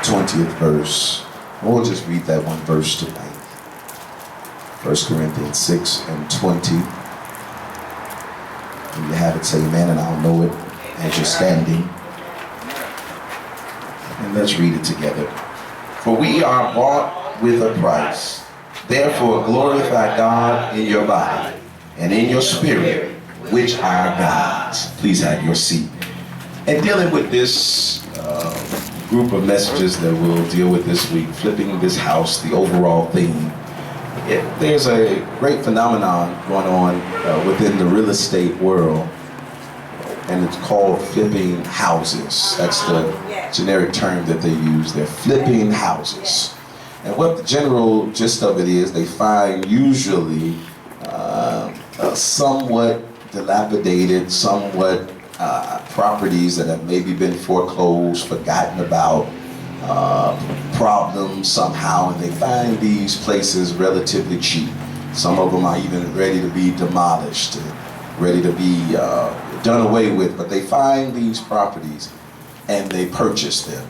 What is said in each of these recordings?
20th verse. We'll just read that one verse tonight. 1 Corinthians 6 and 20. When you have it, say amen, and I'll know it as you're standing. And let's read it together. For we are bought with a price. Therefore glorify God in your body and in your spirit, which are God's. Please have your seat. And dealing with this group of messages that we'll deal with this week, flipping this house, the overall theme, there's a great phenomenon going on within the real estate world, and it's called flipping houses. That's the generic term that they use. They're flipping houses. And what the general gist of it is, they find usually somewhat dilapidated, somewhat properties that have maybe been foreclosed, forgotten about, problems somehow, and they find these places relatively cheap. Some of them are even ready to be demolished, ready to be done away with, but they find these properties and they purchase them.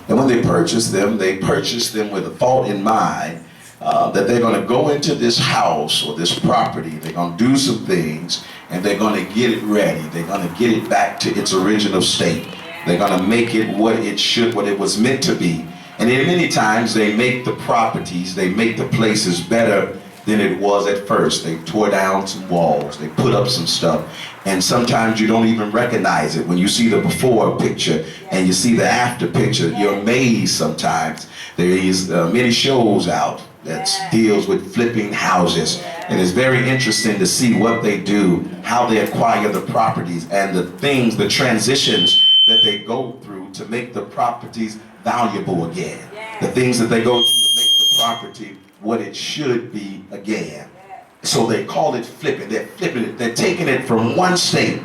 And when they purchase them with a thought in mind that they're going to go into this house or this property, they're going to do some things, and they're going to get it ready. They're going to get it back to its original state. They're going to make it what it was meant to be. And then many times they make the properties, they make the places better than it was at first. They tore down some walls, they put up some stuff, and sometimes you don't even recognize it. When you see the before picture and you see the after picture, you're amazed sometimes. There is many shows out that deals with flipping houses, and it's very interesting to see what they do, how they acquire the properties, and the things, the transitions that they go through to make the properties valuable again. The things that they go through to make the property what it should be again. So they call it flipping. They're flipping it. They're taking it from one state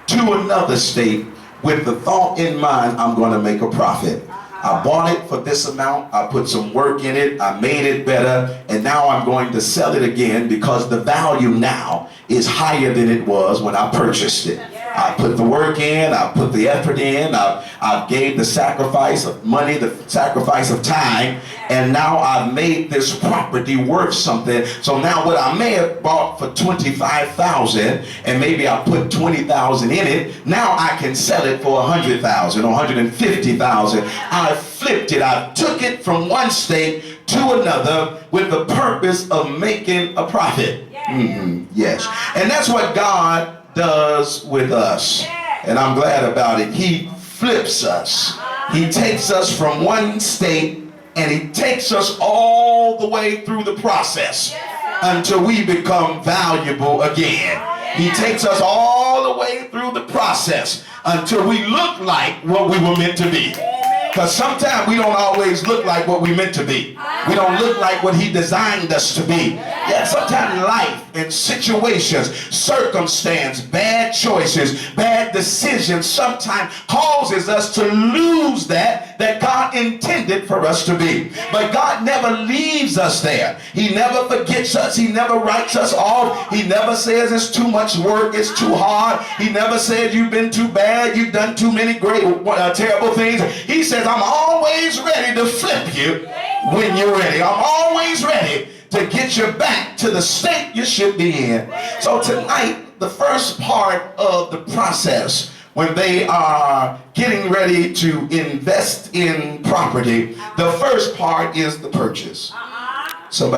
to another state with the thought in mind, I'm going to make a profit. I bought it for this amount, I put some work in it, I made it better, and now I'm going to sell it again because the value now is higher than it was when I purchased it. I put the work in, I put the effort in, I gave the sacrifice of money, the sacrifice of time, and now I've made this property worth something. So now what I may have bought for $25,000, and maybe I put $20,000 in it, now I can sell it for $100,000 or $150,000. I flipped it, I took it from one state to another with the purpose of making a profit. Yes, and that's what God does with us, and I'm glad about it. He flips us. He takes us from one state and he takes us all the way through the process until we become valuable again. He takes us all the way through the process until we look like what we were meant to be. Because sometimes we don't always look like what we meant to be. We don't look like what he designed us to be. Yeah, sometimes life and situations, circumstance, bad choices, bad decisions sometimes causes us to lose that God intended for us to be. But God never leaves us there. He never forgets us. He never writes us off. He never says it's too much work, it's too hard. He never says you've been too bad, you've done too many great, terrible things. He says, I'm always ready to flip you when you're ready. I'm always ready to get you back to the state you should be in. So tonight, the first part of the process, when they are getting ready to invest in property, the first part is the purchase. Somebody